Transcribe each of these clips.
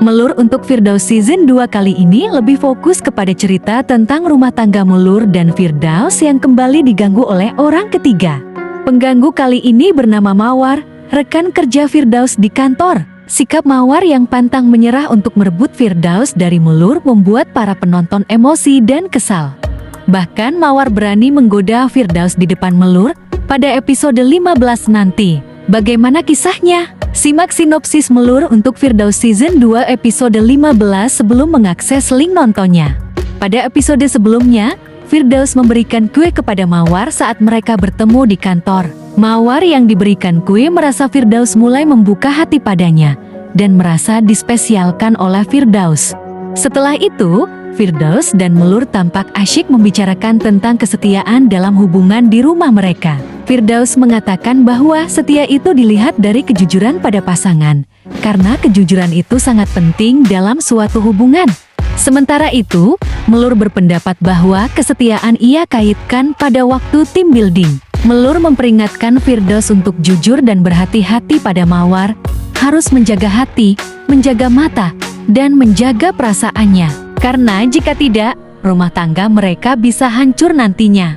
Melur untuk Firdaus Season 2 kali ini lebih fokus kepada cerita tentang rumah tangga Melur dan Firdaus yang kembali diganggu oleh orang ketiga. Pengganggu kali ini bernama Mawar, rekan kerja Firdaus di kantor. Sikap Mawar yang pantang menyerah untuk merebut Firdaus dari Melur membuat para penonton emosi dan kesal. Bahkan Mawar berani menggoda Firdaus di depan Melur pada episode 15 nanti. Bagaimana kisahnya? Simak sinopsis Melur untuk Firdaus Season 2 episode 15 sebelum mengakses link nontonnya. Pada episode sebelumnya, Firdaus memberikan kue kepada Mawar saat mereka bertemu di kantor. Mawar yang diberikan kue merasa Firdaus mulai membuka hati padanya dan merasa dispesialkan oleh Firdaus. Setelah itu, Firdaus dan Melur tampak asyik membicarakan tentang kesetiaan dalam hubungan di rumah mereka. Firdaus mengatakan bahwa setia itu dilihat dari kejujuran pada pasangan, karena kejujuran itu sangat penting dalam suatu hubungan. Sementara itu, Melur berpendapat bahwa kesetiaan ia kaitkan pada waktu team building. Melur memperingatkan Firdaus untuk jujur dan berhati-hati pada Mawar, harus menjaga hati, menjaga mata, dan menjaga perasaannya. Karena jika tidak, rumah tangga mereka bisa hancur nantinya.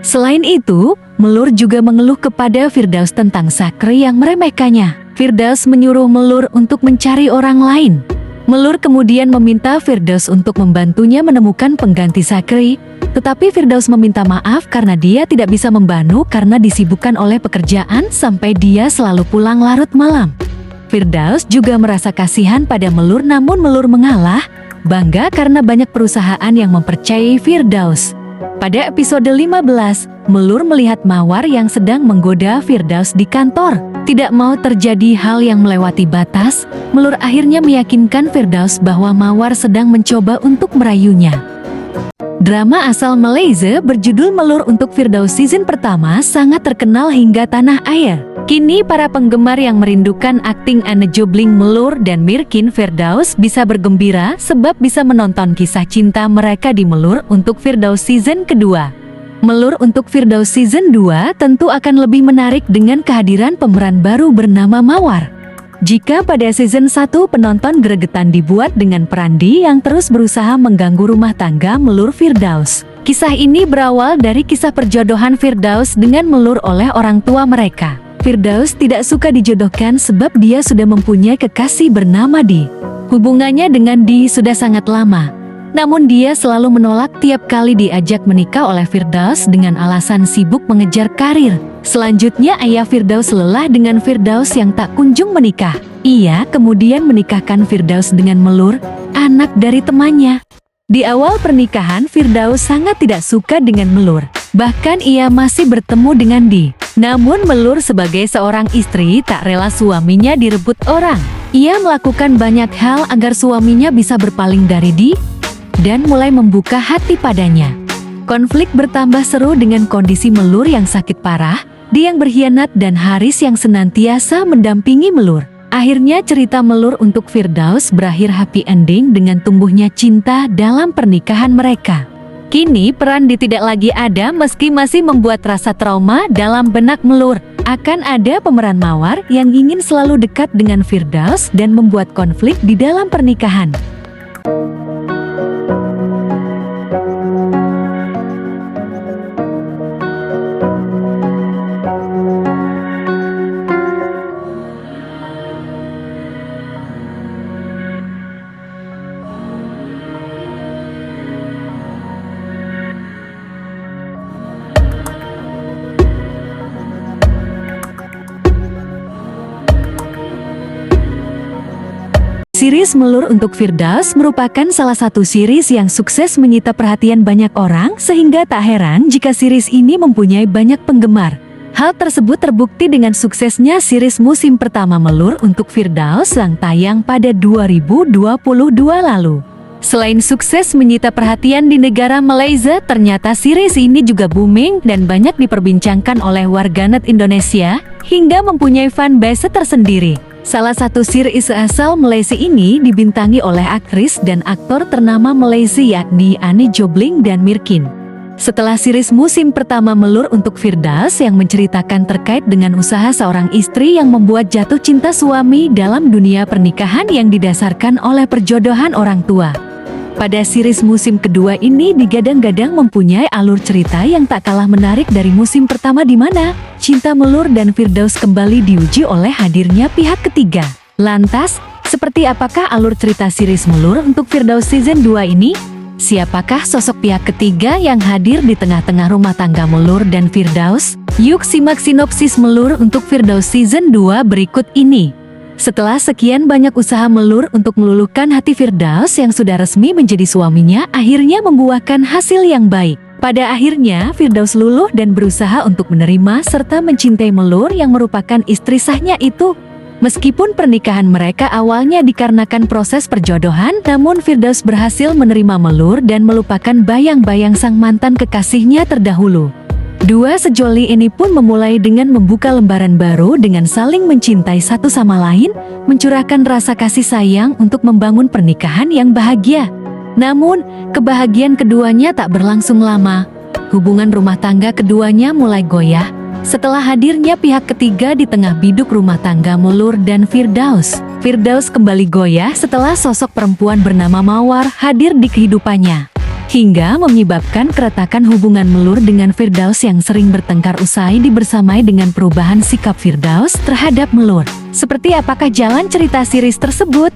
Selain itu, Melur juga mengeluh kepada Firdaus tentang Sakri yang meremehkannya. Firdaus menyuruh Melur untuk mencari orang lain. Melur kemudian meminta Firdaus untuk membantunya menemukan pengganti Sakri, tetapi Firdaus meminta maaf karena dia tidak bisa membantu karena disibukkan oleh pekerjaan sampai dia selalu pulang larut malam. Firdaus juga merasa kasihan pada Melur, namun Melur mengalah, bangga karena banyak perusahaan yang mempercayai Firdaus. Pada episode 15, Melur melihat Mawar yang sedang menggoda Firdaus di kantor. Tidak mau terjadi hal yang melewati batas, Melur akhirnya meyakinkan Firdaus bahwa Mawar sedang mencoba untuk merayunya. Drama asal Malaysia berjudul Melur untuk Firdaus season pertama sangat terkenal hingga tanah air. Kini para penggemar yang merindukan akting Anne Jobling Melur dan Mirkin Firdaus bisa bergembira sebab bisa menonton kisah cinta mereka di Melur untuk Firdaus season kedua. Melur untuk Firdaus Season 2 tentu akan lebih menarik dengan kehadiran pemeran baru bernama Mawar. Jika pada Season 1 penonton gregetan dibuat dengan Prandi yang terus berusaha mengganggu rumah tangga Melur Firdaus. Kisah ini berawal dari kisah perjodohan Firdaus dengan Melur oleh orang tua mereka. Firdaus tidak suka dijodohkan sebab dia sudah mempunyai kekasih bernama Di. Hubungannya dengan Di sudah sangat lama. Namun dia selalu menolak tiap kali diajak menikah oleh Firdaus dengan alasan sibuk mengejar karir. Selanjutnya ayah Firdaus lelah dengan Firdaus yang tak kunjung menikah. Ia kemudian menikahkan Firdaus dengan Melur, anak dari temannya. Di awal pernikahan Firdaus sangat tidak suka dengan Melur. Bahkan ia masih bertemu dengan Di. Namun Melur sebagai seorang istri tak rela suaminya direbut orang. Ia melakukan banyak hal agar suaminya bisa berpaling dari Di dan mulai membuka hati padanya. Konflik bertambah seru dengan kondisi Melur yang sakit parah, Di yang berkhianat dan Haris yang senantiasa mendampingi Melur. Akhirnya cerita Melur untuk Firdaus berakhir happy ending dengan tumbuhnya cinta dalam pernikahan mereka. Kini peran Di tidak lagi ada meski masih membuat rasa trauma dalam benak Melur. Akan ada pemeran Mawar yang ingin selalu dekat dengan Firdaus dan membuat konflik di dalam pernikahan. Series Melur untuk Firdaus merupakan salah satu series yang sukses menyita perhatian banyak orang sehingga tak heran jika series ini mempunyai banyak penggemar. Hal tersebut terbukti dengan suksesnya series musim pertama Melur untuk Firdaus yang tayang pada 2022 lalu. Selain sukses menyita perhatian di negara Malaysia, ternyata series ini juga booming dan banyak diperbincangkan oleh warganet Indonesia hingga mempunyai fanbase tersendiri. Salah satu series asal Malaysia ini dibintangi oleh aktris dan aktor ternama Malaysia yakni Anne Jobling dan Mirkin. Setelah series musim pertama Melur untuk Firdaus yang menceritakan terkait dengan usaha seorang istri yang membuat jatuh cinta suami dalam dunia pernikahan yang didasarkan oleh perjodohan orang tua. Pada series musim kedua ini digadang-gadang mempunyai alur cerita yang tak kalah menarik dari musim pertama di mana cinta Melur dan Firdaus kembali diuji oleh hadirnya pihak ketiga. Lantas, seperti apakah alur cerita series Melur untuk Firdaus season 2 ini? Siapakah sosok pihak ketiga yang hadir di tengah-tengah rumah tangga Melur dan Firdaus? Yuk simak sinopsis Melur untuk Firdaus season 2 berikut ini. Setelah sekian banyak usaha Melur untuk meluluhkan hati Firdaus yang sudah resmi menjadi suaminya, akhirnya membuahkan hasil yang baik. Pada akhirnya, Firdaus luluh dan berusaha untuk menerima serta mencintai Melur yang merupakan istri sahnya itu. Meskipun pernikahan mereka awalnya dikarenakan proses perjodohan, namun Firdaus berhasil menerima Melur dan melupakan bayang-bayang sang mantan kekasihnya terdahulu. Dua sejoli ini pun memulai dengan membuka lembaran baru dengan saling mencintai satu sama lain, mencurahkan rasa kasih sayang untuk membangun pernikahan yang bahagia. Namun, kebahagiaan keduanya tak berlangsung lama. Hubungan rumah tangga keduanya mulai goyah setelah hadirnya pihak ketiga di tengah biduk rumah tangga Melur dan Firdaus. Firdaus kembali goyah setelah sosok perempuan bernama Mawar hadir di kehidupannya, hingga menyebabkan keretakan hubungan Melur dengan Firdaus yang sering bertengkar usai dibersamai dengan perubahan sikap Firdaus terhadap Melur. Seperti apakah jalan cerita series tersebut?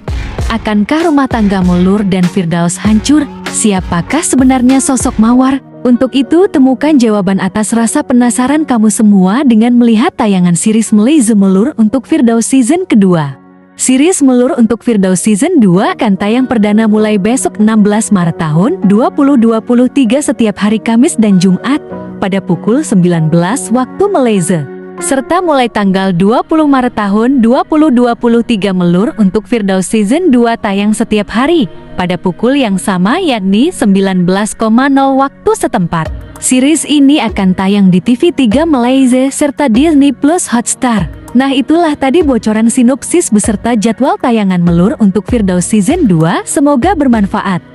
Akankah rumah tangga Melur dan Firdaus hancur? Siapakah sebenarnya sosok Mawar? Untuk itu, temukan jawaban atas rasa penasaran kamu semua dengan melihat tayangan series Malaysia Melur untuk Firdaus season kedua. Series Melur untuk Firdaus season 2 akan tayang perdana mulai besok 16 Maret tahun 2023 setiap hari Kamis dan Jumat pada pukul 19 waktu Malaysia. Serta mulai tanggal 20 Maret tahun 2023 Melur untuk Firdaus season 2 tayang setiap hari pada pukul yang sama yakni 19.00 waktu setempat. Series ini akan tayang di TV3 Malaysia serta Disney Plus Hotstar. Nah, itulah tadi bocoran sinopsis beserta jadwal tayangan Melur untuk Firdaus season 2, semoga bermanfaat.